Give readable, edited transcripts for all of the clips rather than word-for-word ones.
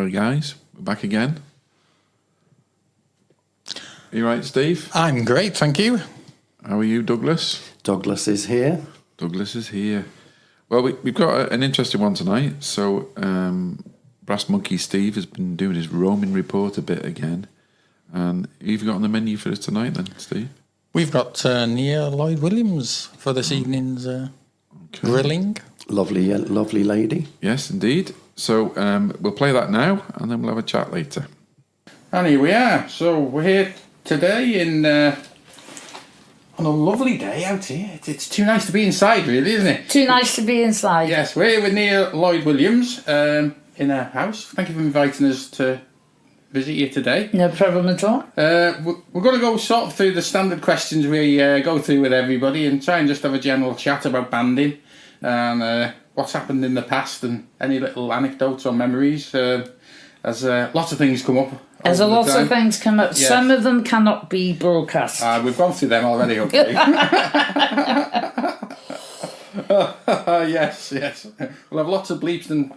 Hello, guys. We're back again. Are you right, Steve? I'm great, thank you. How are you, Douglas? Douglas is here. Douglas is here. Well, we've got an interesting one tonight. So, Brass Monkey Steve has been doing his roaming report a bit again. And who have you got on the menu for us tonight then, Steve? We've got Nia Lloyd Williams for this evening's grilling. Lovely lady. Yes, indeed. So we'll play that now, and then we'll have a chat later. And here we are. So we're here today on a lovely day out here. It's too nice to be inside, really, isn't it? Too nice to be inside. Yes, we're here with Nia Lloyd Williams in her house. Thank you for inviting us to visit you today. No problem at all. We're going to go sort of through the standard questions we go through with everybody and try and just have a general chat about banding and what's happened in the past and any little anecdotes or memories. As lots of things come up. As a lot of things come up. Yes. Some of them cannot be broadcast. We've gone through them already, hopefully. Yes. We'll have lots of bleeps and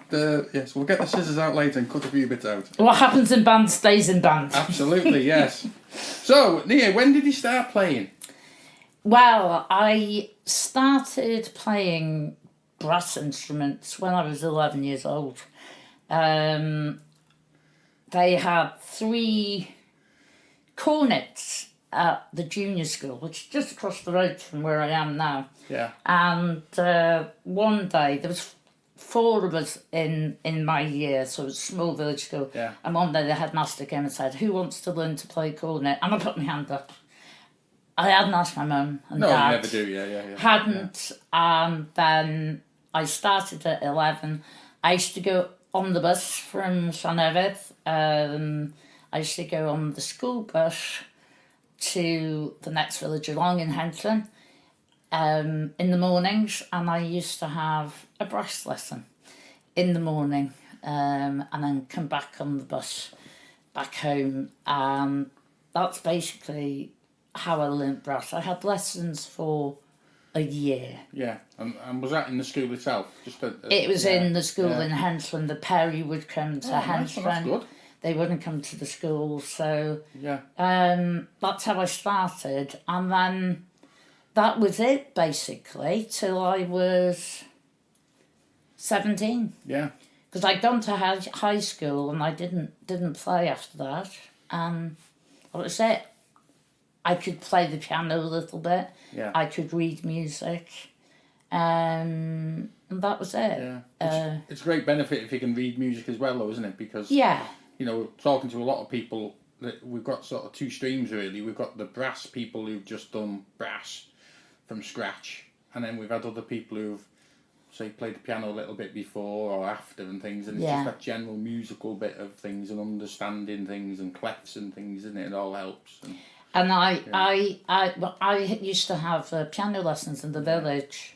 yes, we'll get the scissors out later and cut a few bits out. What happens in band stays in band. Absolutely, yes. So, Nia, when did you start playing? Well, I started playing brass instruments when I was 11 years old. They had 3 cornets at the junior school, which is just across the road from where I am now. Yeah. And one day, there was 4 of us in my year, so it was a small village school. Yeah. And one day the headmaster came and said, "Who wants to learn to play cornet?" And I put my hand up. I hadn't asked my mum and dad. No, you never do, yeah. Hadn't, and then I started at 11. I used to go on the bus from Llanefydd. I used to go on the school bus to the next village along in Henllyn in the mornings, and I used to have a brass lesson in the morning and then come back on the bus back home, and that's basically how I learnt brass. I had lessons for a year. Yeah, and was that in the school itself? It was in the school in Henllyn. The Perry would come to Henllyn. That's good. They wouldn't come to the school, so yeah. That's how I started, and then that was it basically till I was 17. Yeah. Because I'd gone to high school and I didn't play after that, and that was it. I could play the piano a little bit. Yeah. I could read music, and that was it. Yeah. It's a great benefit if you can read music as well, though, isn't it? Because talking to a lot of people, we've got sort of 2 streams really. We've got the brass people who've just done brass from scratch, and then we've had other people who've played the piano a little bit before or after and things, and it's just that general musical bit of things and understanding things and clefs and things, isn't it? It all helps. And I used to have piano lessons in the village,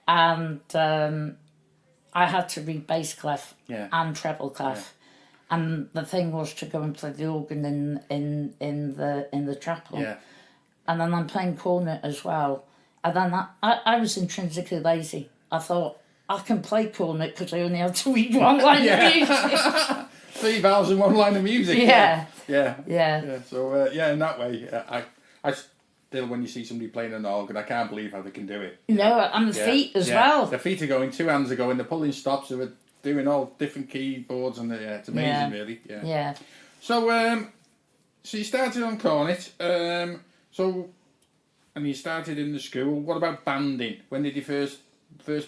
and I had to read bass clef and treble clef, and the thing was to go and play the organ in the chapel, and then I'm playing cornet as well, and then I was intrinsically lazy. I thought I can play cornet because I only have to read one line of music. 3 vowels and 1 line of music. Yeah. So in that way, I still, when you see somebody playing an organ, I can't believe how they can do it. And the feet as well. The feet are going, 2 hands are going, they're pulling stops, they're doing all different keyboards, and it's amazing, really. Yeah. So you started on cornet. And you started in the school. What about banding? When did you first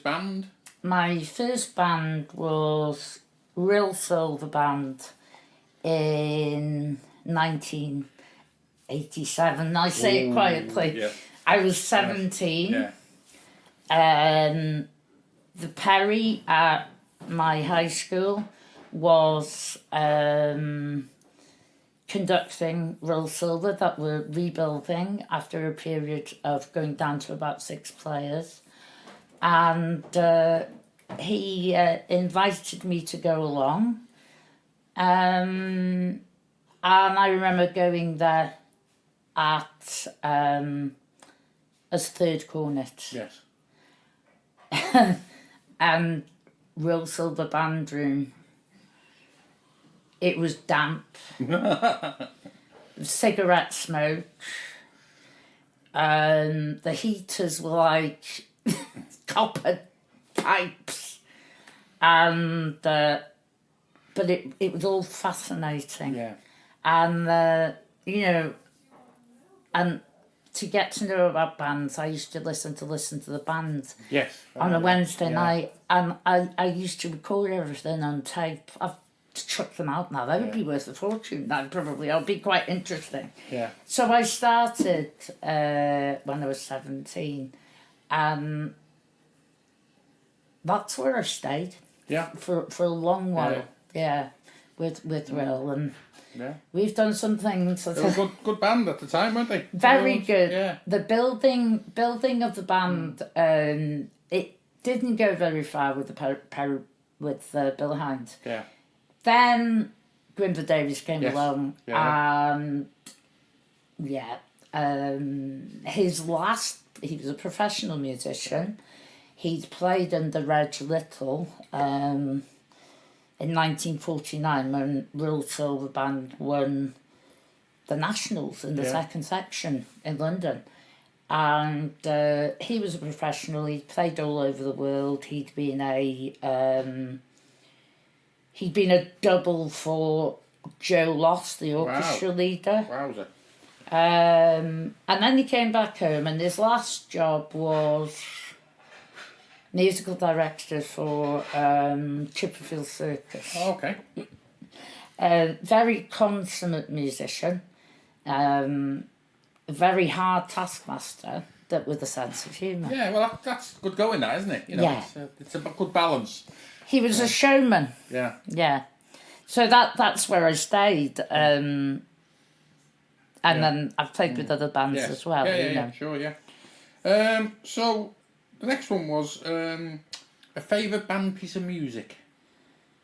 band? My first band was Rhyl Silver band in 1987. I say it quietly. Yeah. I was 17. Yeah. The Perry at my high school was conducting Rhyl Silver that were rebuilding after a period of going down to about 6 players. And he invited me to go along. And I remember going there at as 3rd cornet. Yes. And Rhyl Silver band room it was damp. Cigarette smoke. The heaters were like copper pipes. And, but it was all fascinating. Yeah. And, you know, and to get to know about bands, I used to listen to the band Yes. on a Wednesday night, and I used to record everything on tape. I've chucked them out now. That would be worth a fortune. That probably will be quite interesting. Yeah. So I started when I was 17, and that's where I stayed. Yeah. For a long while. Yeah. With Rhyl, and yeah, we've done some things. They were a good band at the time, weren't they? Very good. Yeah. The building of the band, it didn't go very far with the Bill Hines. Yeah. Then Grimber Davies came Yes. along, Yeah. and he was a professional musician. He'd played under Reg Little in 1949 when Rhyl Silver Band won the Nationals in the second section in London. And he was a professional. He played all over the world. He'd been a double for Joe Loss, the orchestra leader. Wowzer. And then he came back home, and his last job was musical director for Chipperfield Circus. Oh, okay. Very consummate musician, a very hard taskmaster, but with a sense of humour. Yeah, well, that's good going, that, isn't it? You know, Yeah. It's a good balance. He was a showman. Yeah. Yeah. So that's where I stayed. And then I've played with other bands as well. Yeah, sure, yeah. So the next one was a favourite band piece of music.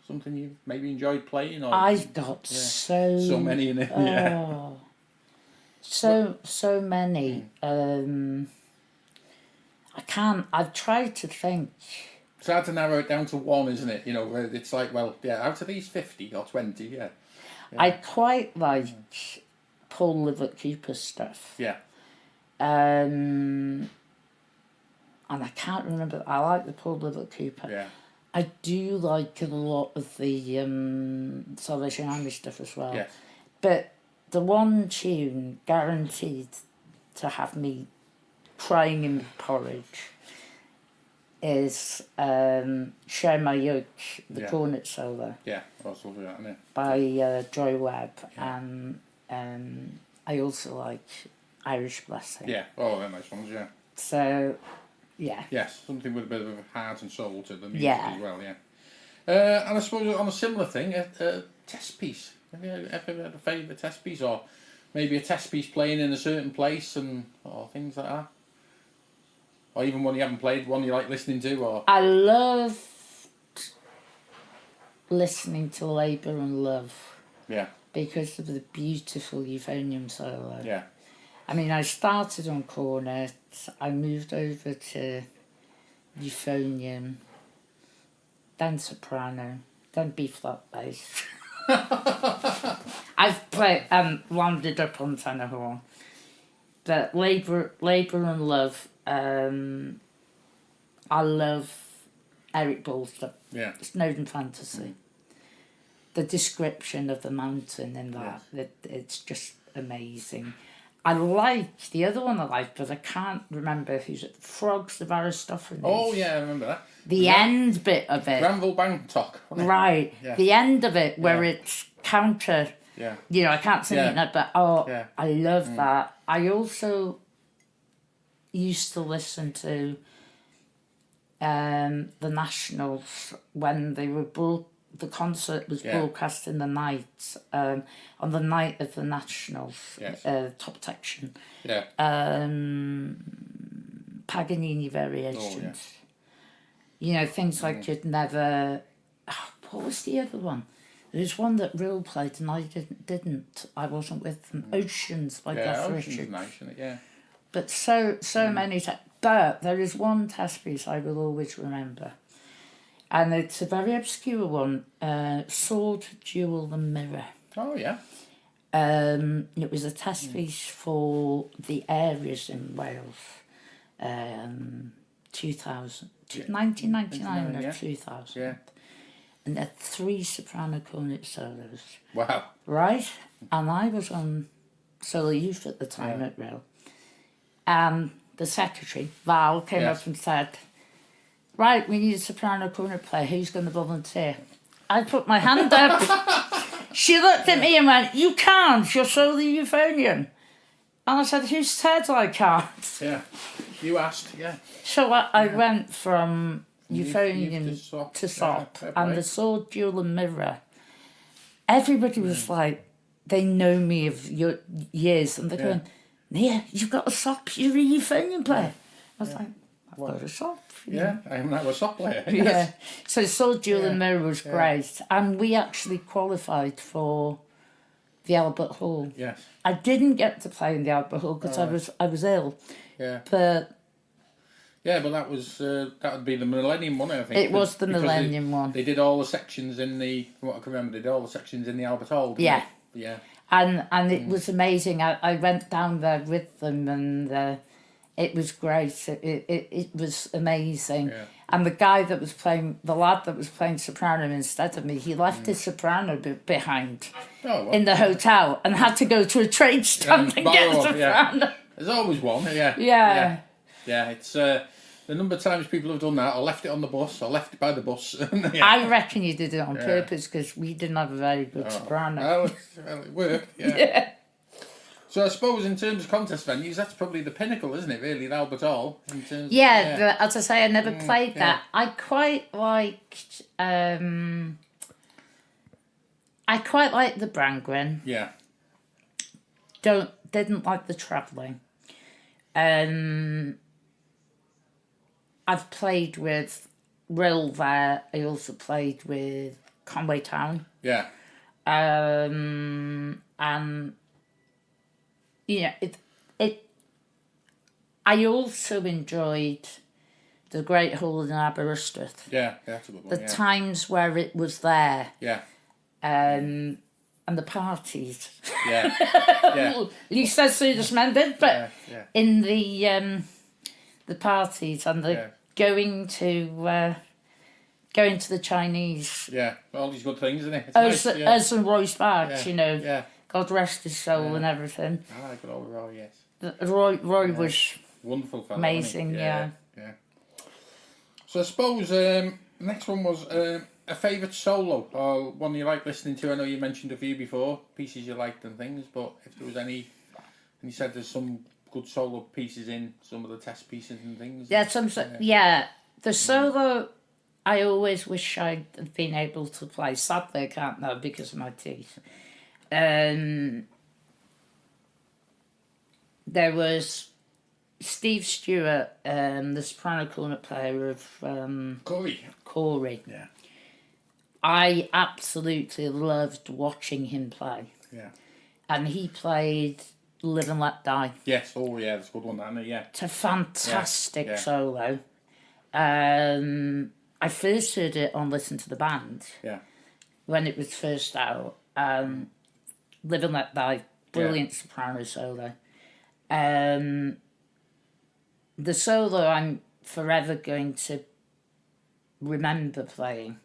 Something you maybe enjoyed playing, or I've got so many in it. Yeah. So many. I've tried to think. It's hard to narrow it down to one, isn't it? You know, it's like, well, yeah, out of these 50 or 20, yeah. I quite like Paul Livett Cooper's stuff. Yeah. And I can't remember. I like the Paul Livett Cooper. Yeah. I do like a lot of the Salvation Army stuff as well. Yes. But the one tune guaranteed to have me crying in porridge is Share My Yoke, the cornet solo. Yeah, that's lovely, that, isn't it? By Joy Webb. And I also like Irish Blessing. Yeah, oh, they're nice ones, yeah. So, yeah. Yes, something with a bit of heart and soul to the music as well, yeah. And I suppose on a similar thing, a test piece. Have you ever had a favourite test piece, or maybe a test piece playing in a certain place or things like that? Or even one you haven't played, one you like listening to? Or I loved listening to Labour and Love. Yeah. Because of the beautiful euphonium solo. Yeah. I mean, I started on cornet, I moved over to euphonium, then soprano, then B-flat bass. I've played landed up on tenor horn. But Labour and Love, I love Eric Ball's stuff. Yeah. Snowden Fantasy. The description of the mountain in that, it's just amazing. I like the other one I like, but I can't remember who's it. Frogs of Aristophanes. Oh yeah, I remember that. The end bit of it. Granville Bangtok. Right. Yeah. The end of it where it's counter. Yeah. You know, I can't sing it now, but I love that. I also used to listen to the Nationals when they were the concert was broadcast in the night, on the night of the Nationals, top section. Yeah. Paganini variations. Oh, yeah. You know, things like You'd Never... Oh, what was the other one? There's one that Rhyl played and I didn't. I wasn't with them. Oceans by Garth Richards. Ocean's nice, isn't it? Yeah. But so many... But there is one test piece I will always remember. And it's a very obscure one, Sword, Jewel and Mirror. Oh, yeah. It was a test piece for the areas in Wales, 1999 or 2000. Yeah. And there are 3 soprano cornet solos. Wow. Right? And I was on solo youth at the time at Rhyl. And the secretary, Val, came up and said, right, we need a soprano cornet player. Who's going to volunteer? I put my hand up. She looked at me and went, you can't, you're solely euphonium. And I said, who said I can't? Yeah. You asked, yeah. So I went from euphonium to sop, and the Sword, Jewel and Mirror. Everybody was like, they know me of your years, and they're going, Nia, you've got a sop, you're a euphonium player. I was like, I've got a sop. Yeah, I am now a sop player. Yeah. So Sword, Jewel and Mirror was great, and we actually qualified for the Albert Hall. Yes. I didn't get to play in the Albert Hall because I was ill. Yeah. But yeah, but that was that would be the Millennium one, I think. It was the Millennium one. They did all the sections in the, from what I can remember, they did all the sections in the Albert Hall. Yeah. They? Yeah. And it was amazing. I went down there with them, and it was great. It was amazing. Yeah. And the guy that was playing, the lad that was playing soprano instead of me, he left his soprano behind in the hotel and had to go to a trade stand and get a soprano. Yeah. There's always one, Yeah. Yeah, it's the number of times people have done that, or left it on the bus, or left it by the bus. I reckon you did it on purpose because we didn't have a very good soprano. Well, it worked, yeah. So I suppose in terms of contest venues, that's probably the pinnacle, isn't it, really, the Albert Hall? In terms as I say, I never played that. I quite liked the Brangwyn. Yeah. Didn't like the travelling. I've played with Rhyl there. I also played with Conway Town. Yeah. And I also enjoyed the Great Hall in Aberystwyth. Yeah, that's a good one. The times where it was there. Yeah. And the parties. Yeah. At least as soon as men did, but in the parties and the going to the Chinese. Yeah, all these good things, isn't it? Us and Roy Sparks, Yeah. God rest his soul and everything. I like good old Roy, yes. Roy was wonderful fellow, amazing, yeah. So I suppose next one was a favourite solo, or one you like listening to. I know you mentioned a few before, pieces you liked and things, but if there was any, and you said there's some good solo pieces in some of the test pieces and things. Yeah, the solo I always wish I'd have been able to play. Sadly I can't now because of my teeth. There was Steve Stewart, the soprano cornet player of Corey. Yeah. I absolutely loved watching him play. Yeah. And he played Live and Let Die. Yes, that's a good one, Anna, yeah. It's a fantastic solo. I first heard it on Listen to the Band. Yeah. When it was first out. Live and Let Die, brilliant soprano solo. The solo I'm forever going to remember playing.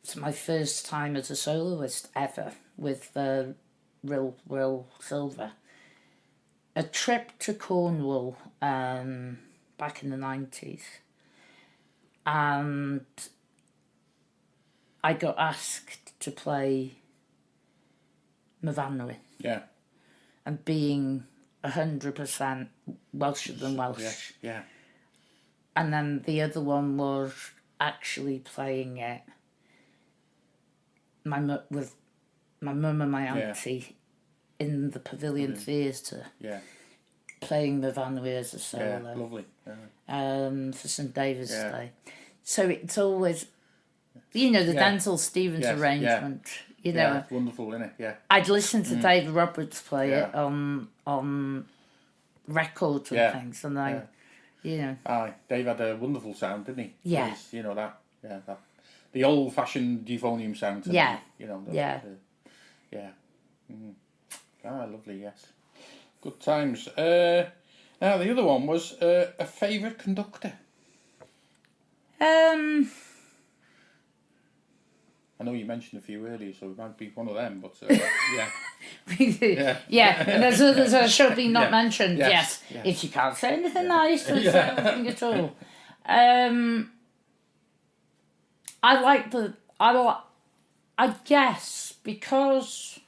It's my first time as a soloist ever with Rhyl Silver. A trip to Cornwall back in the 90s. And I got asked to play Myfanwy. Yeah. And being 100% Welsher than Welsh. Yeah. And then the other one was actually playing it with my mum and my auntie in the Pavilion Theatre. Yeah. Playing Myfanwy as a solo. Yeah, lovely. For St David's Day. So it's always, the Denzel Stevens arrangement. You know, it's wonderful, isn't it? Yeah. I'd listen to David Roberts play it on records and things, and You know. Aye, Dave had a wonderful sound, didn't he? Yeah. You know that the old-fashioned euphonium sound. Yeah. You know. Yeah. Lovely. Yes. Good times. Now the other one was a favourite conductor. I know you mentioned a few earlier, so it might be one of them. But there's a should be not mentioned. Yes. Yes. If you can't say anything nice, there's nothing at all. I guess because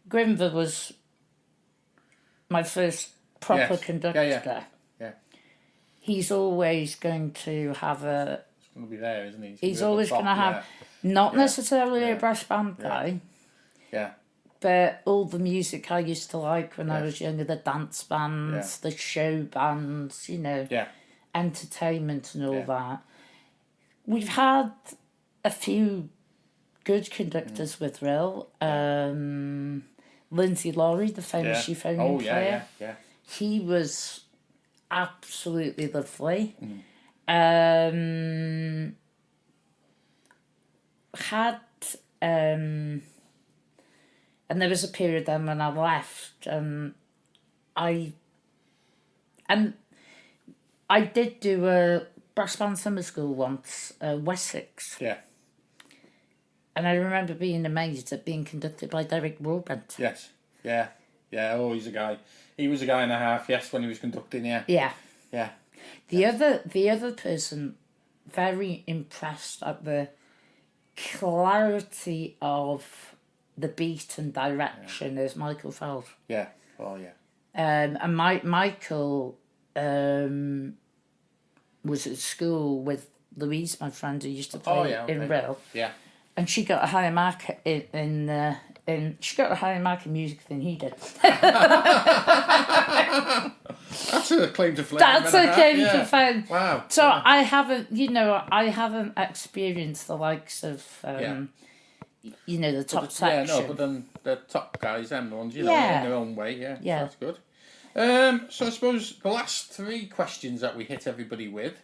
Grimver was my first proper conductor. He's always going to have a. He's going to be there, isn't he? He's always going to have, not necessarily a brass band guy. Yeah. But all the music I used to like when I was younger, the dance bands, the show bands, you know, entertainment and all that. We've had a few good conductors with Rhyl. Lindsay Laurie, the famous euphonium player. He was absolutely lovely. And there was a period then when I left, I did do a brass band summer school once, Wessex. Yeah. And I remember being amazed at being conducted by Derek Broadbent. Yes. Yeah. Yeah. Oh, he's a guy. He was a guy and a half. Yes, when he was conducting. Yeah. Yeah. Yeah. The other person, very impressed at the clarity of the beat and direction, is Michael Feld. Yeah. Oh, yeah. And Michael was at school with Louise, my friend, who used to play in Rhyl. Yeah. And she got a higher mark in she got a higher mark in music than he did. That's a claim to fame. That's a claim to fame. Wow. So I haven't experienced the likes of the top section. Yeah, no, but then the top guys, them the ones, in their own way. Yeah. So that's good. So I suppose the last three questions that we hit everybody with,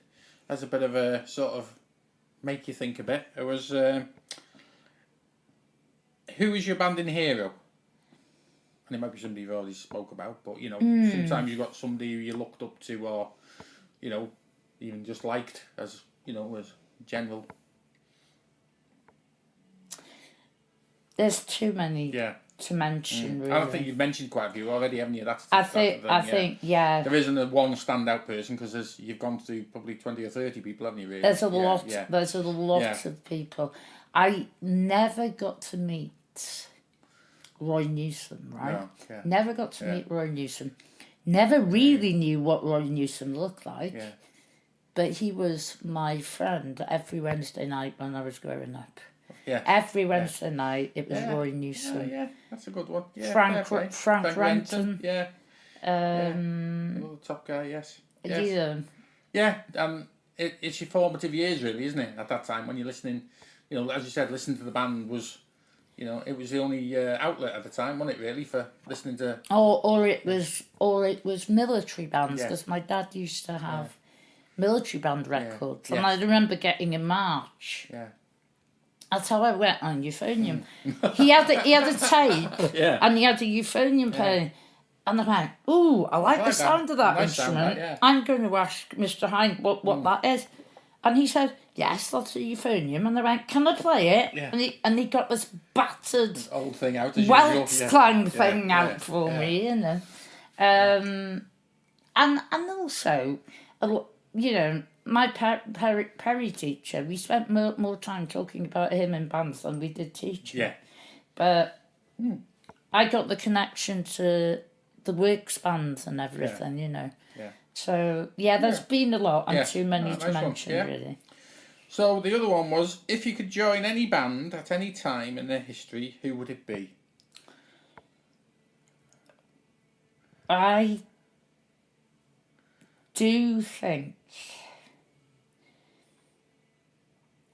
as a bit of a sort of make you think a bit, it was who is your banding hero? And it might be somebody you've already spoke about, but sometimes you've got somebody who you looked up to, or even just liked as as general. There's too many to mention. Really, I think you've mentioned quite a few already, haven't you? I think there isn't a one standout person because you've gone through probably 20 or 30 people, haven't you? Really? There's a lot. There's a lot of people. I never got to meet Roy Newsom, right? No, never got to meet Roy Newsom. Never really knew what Roy Newsom looked like. Yeah. But he was my friend every Wednesday night when I was growing up. Yeah. Every Wednesday night it was Roy Newsom. Yeah, that's a good one. Yeah, Frank Renton. Yeah. Another top guy, yes. Yeah, it's your formative years really, isn't it? At that time when you're listening, as you said, listening to the band was, it was the only outlet at the time, wasn't it? Really, for listening to. Or it was military bands, because my dad used to have military band records, and I remember getting a march. Yeah. That's how I went on euphonium. He had a tape, and he had a euphonium playing. And I went, ooh, I like the sound of that instrument. I'm going to ask Mr. Hind what that is. And he said, yes, that's a euphonium. And I went, can I play it? Yeah. And he got this battered old thing out, Welsh clang thing out for me, And also, my Perry teacher, we spent more time talking about him in bands than we did teaching. Yeah. But I got the connection to the works bands and everything, Yeah. So, there's been a lot and too many to mention, really. So the other one was, if you could join any band at any time in their history, who would it be? I do think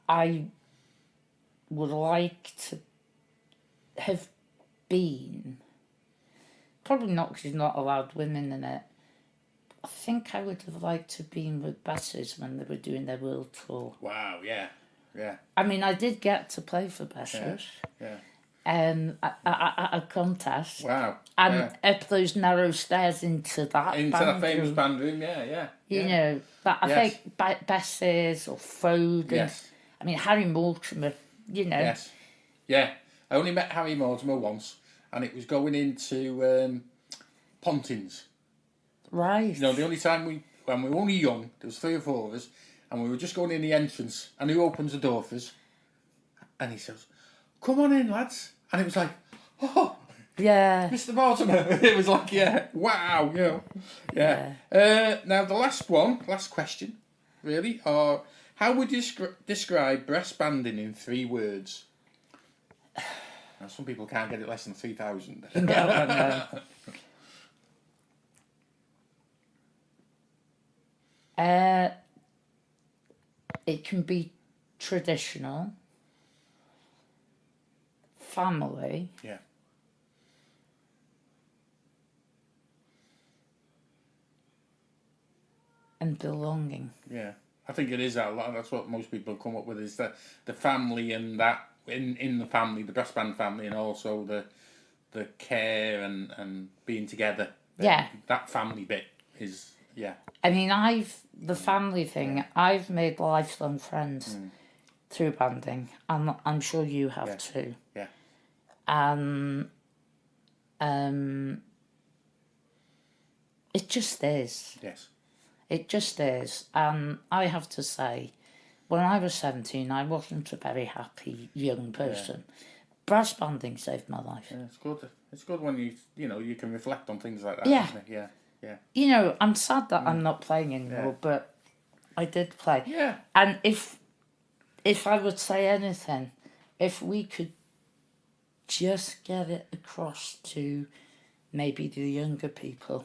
I would like to have been, probably not because you're not allowed women in it, I think I would have liked to have been with Bess's when they were doing their world tour. Wow, yeah. I mean, I did get to play for Bess's. Yeah. At a contest. Wow. And up those narrow stairs into that famous band room, yeah. You know, but I think Bess's or Foden. Yes. I mean, Harry Mortimer, you know. Yes. Yeah. I only met Harry Mortimer once, and it was going into Pontins. Right. You know, the only time when we were only young, there was 3 or 4 of us, and we were just going in the entrance, and who opens the door for us? And he says, "Come on in, lads." And it was like, "Oh, yeah, Mr. Mortimer." It was like, yeah, wow, you know. Yeah. Now, the last question, really, are how would you describe brass banding in 3 words? Now, some people can't get it less than 3,000. No. It can be traditional, family, yeah, and belonging. Yeah, I think it is that. That's what most people come up with, is the family, and that in the family, the brass band family, and also the care and being together. Yeah, that family bit is I mean, the family thing. I've made lifelong friends through banding, and I'm sure you have too. Yeah. It just is. Yes. It just is. And I have to say, when I was 17, I wasn't a very happy young person. Brass banding saved my life. Yeah, it's good. It's good when you can reflect on things like that. Yeah. Isn't it? Yeah. Yeah. You know, I'm sad that I'm not playing anymore, but I did play. Yeah. And if I would say anything, if we could just get it across to maybe the younger people,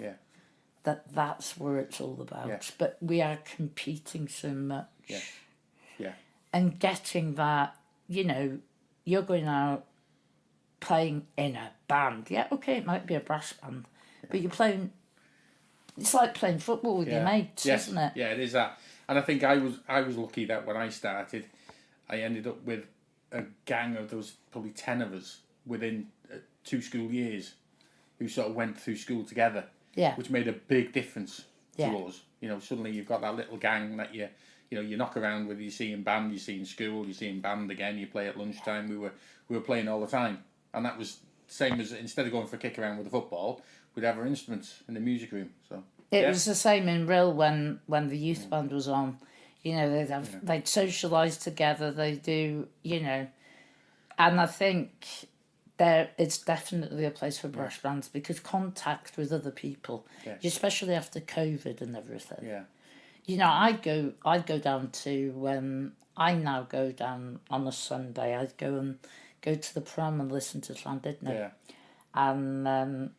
that's where it's all about. Yeah. But we are competing so much. Yeah. Yeah. And getting that, you know, you're going out playing in a band. Yeah, okay, it might be a brass band, but you're playing. It's like playing football with your mates, isn't it? Yeah, it is that. And I think I was lucky that when I started, I ended up with a gang of, there was probably 10 of us within 2 school years who sort of went through school together. Yeah. Which made a big difference to us. You know, suddenly you've got that little gang that you knock around with. You see in band, you see in school, you see in band again. You play at lunchtime. We were playing all the time, and that was the same as, instead of going for a kick around with the football, we'd have our instruments in the music room. So it was the same in Rhyl when the youth band was on. You know, they'd socialise together. They do, you know, and I think it's definitely a place for brass bands because contact with other people, especially after COVID and everything. Yeah. You know, I'd go down to I now go down on a Sunday. I'd go to the prom and listen to Llandudno. Yeah. And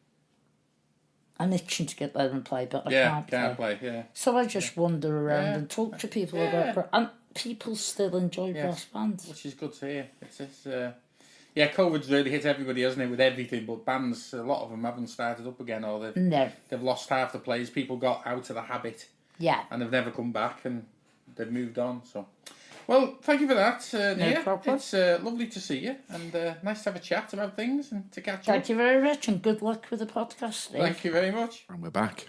I'm itching to get there and play, but I can't play. Yeah. So I just wander around and talk to people about, and people still enjoy brass bands, which is good to hear. COVID's really hit everybody, hasn't it, with everything, but bands, a lot of them haven't started up again, or they've lost half the players. People got out of the habit, and they've never come back, and they've moved on. So, well, thank you for that, Nia. No problem. It's lovely to see you, and nice to have a chat about things and to catch up. Thank you very much, and good luck with the podcast, Steve. Thank you very much. And we're back.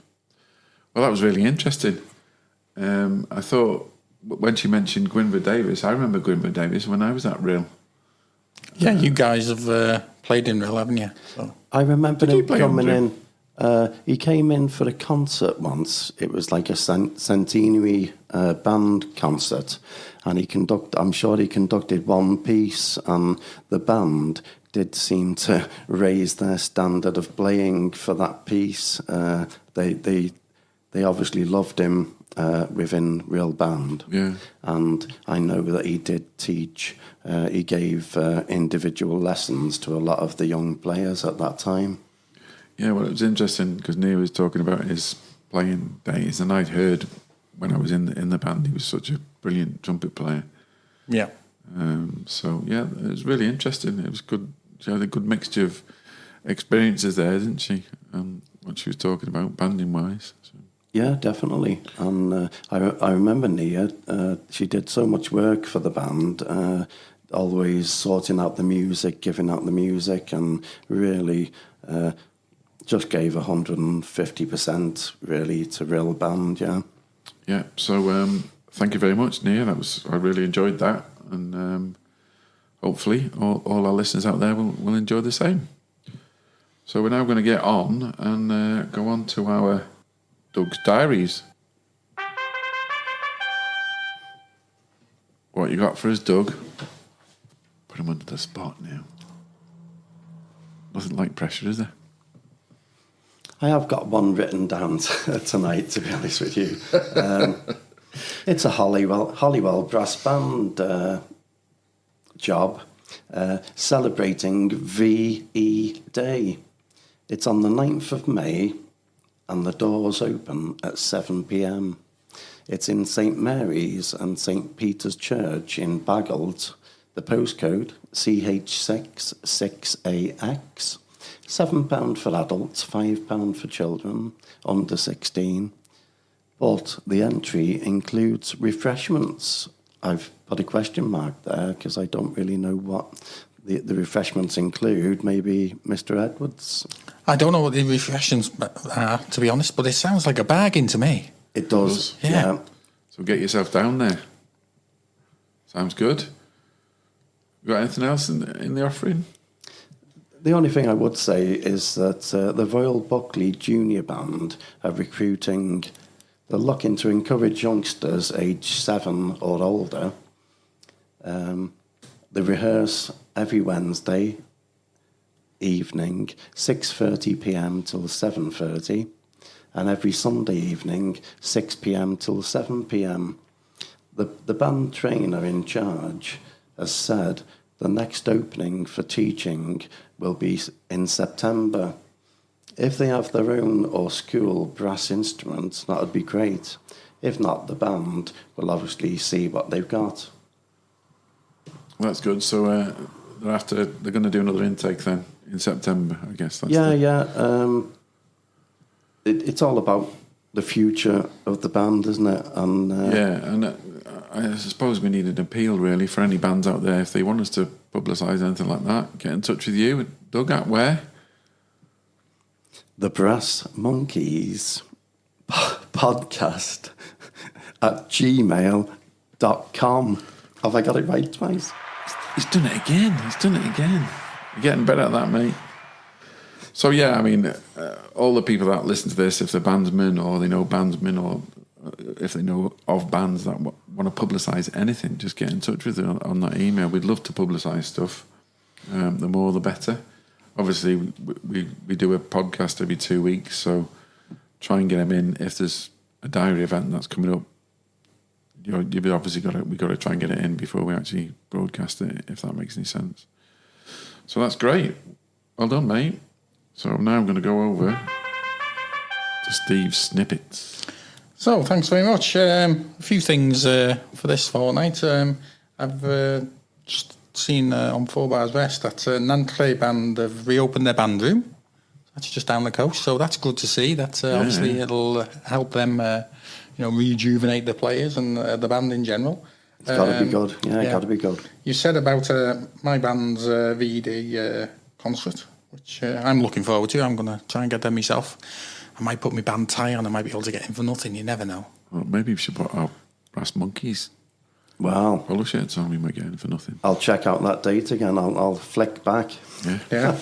Well, that was really interesting. I thought when she mentioned Gwynfor Davies, I remember Gwynfor Davies when I was at Rhyl. Yeah, you guys have played in Rhyl, haven't you? So. I remember him coming in. He came in for a concert once. It was like a centenary band concert, and I'm sure he conducted one piece, and the band did seem to raise their standard of playing for that piece. They obviously loved him within Rhyl Band. Yeah. And I know that he did teach, he gave individual lessons to a lot of the young players at that time. Yeah, well, it was interesting because Nia was talking about his playing days, and I'd heard when I was in the band he was such a brilliant trumpet player. Yeah. So, yeah, it was really interesting. It was good. She had a good mixture of experiences there, didn't she? What she was talking about, banding-wise. So. Yeah, definitely. And I remember Nia, she did so much work for the band, always sorting out the music, giving out the music, and really just gave 150% really to Rhyl band, yeah. Yeah, so thank you very much, Nia. I really enjoyed that, and hopefully all our listeners out there will enjoy the same. So we're now going to get on and go on to our Doug's Diaries. What you got for us, Doug? Put him under the spot now. Nothing like pressure, is there? I have got one written down tonight, to be honest with you. It's a Holywell brass band job celebrating VE Day. It's on the 9th of May and the doors open at 7 p.m. It's in St Mary's and St Peter's Church in Baggold. The postcode CH6 6AX. £7 for adults, £5 for children under 16. But the entry includes refreshments. I've put a question mark there because I don't really know what the refreshments include. Maybe Mr. Edwards? I don't know what the refreshments are, to be honest, but it sounds like a bargain to me. It does, yeah. So get yourself down there. Sounds good. Got anything else in the offering? The only thing I would say is that the Royal Buckley Junior Band are recruiting. They're looking to encourage youngsters aged 7 or older. They rehearse every Wednesday evening, 6:30 p.m. till 7:30, and every Sunday evening, 6 p.m. till 7 p.m. The band trainer in charge has said the next opening for teaching will be in September. If they have their own or school brass instruments, that would be great. If not, the band will obviously see what they've got. Well, that's good. So they're going to do another intake then in September, I guess. That's It's all about the future of the band, isn't it? And I suppose we need an appeal really for any bands out there. If they want us to publicise anything like that, get in touch with you. Doug, at where? The Brass Monkeys podcast at gmail.com. Have I got it right twice? He's done it again. You're getting better at that, mate. So, yeah, I mean, all the people that listen to this, if they're bandsmen or they know bandsmen or if they know of bands that want to publicise anything, just get in touch with them on that email. We'd love to publicise stuff. The more, the better. Obviously, we do a podcast every 2 weeks, so try and get them in. If there's a diary event that's coming up, you've obviously we got to try and get it in before we actually broadcast it, if that makes any sense. So that's great. Well done, mate. So now I'm going to go over to Steve's snippets. So thanks very much. A few things for this fortnight. I've just seen on 4 Bars West that Nantley Band have reopened their band room. That's just down the coast, so that's good to see. That obviously it'll help them, rejuvenate the players and the band in general. It's got to be good. Yeah, got to be good. You said about my band's VD concert, which I'm looking forward to. I'm going to try and get them myself. I might put my band tie on. I might be able to get in for nothing. You never know. Well, maybe we should put our Brass Monkeys polo shirts on. We might get in for nothing. I'll check out that date again. I'll flick back. Yeah.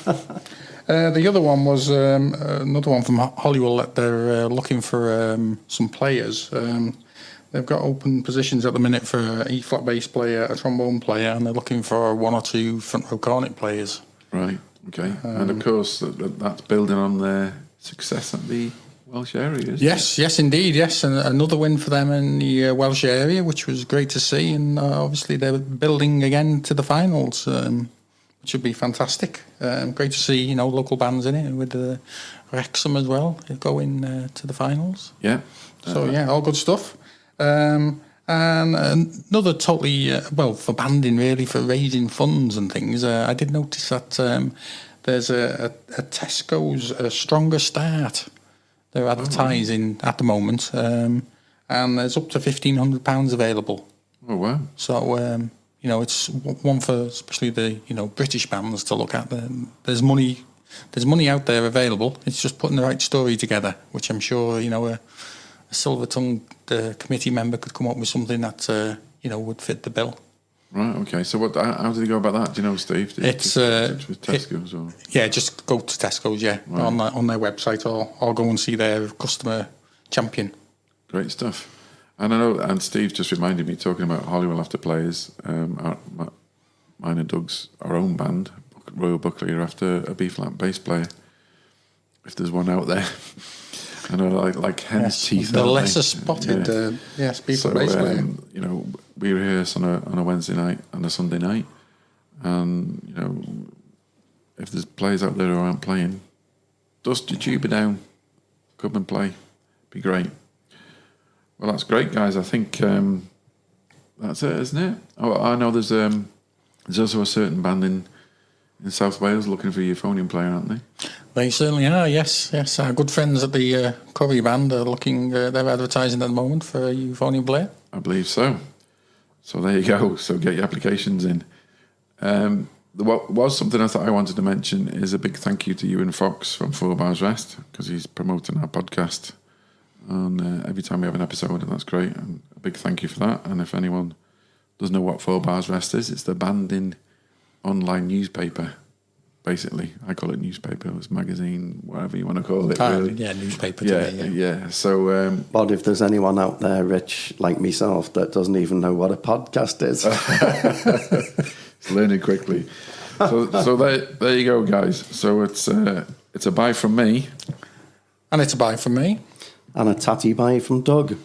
The other one was another one from Holywell that they're looking for some players. They've got open positions at the minute for an E-flat bass player, a trombone player, and they're looking for 1 or 2 front row cornet players. Right, okay. And of course, that's building on their success at the Welsh area, isn't it? Yes, indeed, yes. And another win for them in the Welsh area, which was great to see. And obviously they're building again to the finals, which would be fantastic. Great to see, local bands in it, with Wrexham as well, going to the finals. Yeah. So, all good stuff. And another totally, for banding really, for raising funds and things, I did notice that there's a Tesco's Stronger Start They're advertising at the moment, and there's up to £1,500 available. Oh wow! So it's one for especially the British bands to look at. There's money out there available. It's just putting the right story together, which I'm sure a silver-tongued committee member could come up with something that would fit the bill. Right. Okay. So how did they go about that? Do you know, Steve? It's with Tesco's or just go to Tesco's. Yeah, right. on their website, or go and see their customer champion. Great stuff. And I know, and Steve just reminded me, talking about Holywell After Players, mine and Doug's, our own band, Royal Buckley, are after a B-flat bass player. If there's one out there. I know, like hen's teeth. The lesser spotted, B-flat bass player. We rehearse on a Wednesday night and a Sunday night. And, if there's players out there who aren't playing, dust your tuba down, come and play. Be great. Well, that's great, guys. I think that's it, isn't it? Oh, I know there's also a certain band in South Wales looking for a euphonium player, aren't they? They certainly are, yes. Our good friends at the Curry band are looking, they're advertising at the moment for a euphonium player. I believe so. So there you go. So get your applications in. What was something I thought I wanted to mention is a big thank you to Ewan Fox from 4 Bars Rest, because he's promoting our podcast. And every time we have an episode, and that's great. And a big thank you for that. And if anyone doesn't know what 4 Bars Rest is, it's the banding online newspaper. Basically, I call it newspaper. It's magazine, whatever you want to call it. Really. Yeah, newspaper. Yeah. So, but if there's anyone out there, Rich, like myself, that doesn't even know what a podcast is, it's learning quickly. So there you go, guys. So it's a bye from me, and it's a bye from me. And a tatty bye from Doug.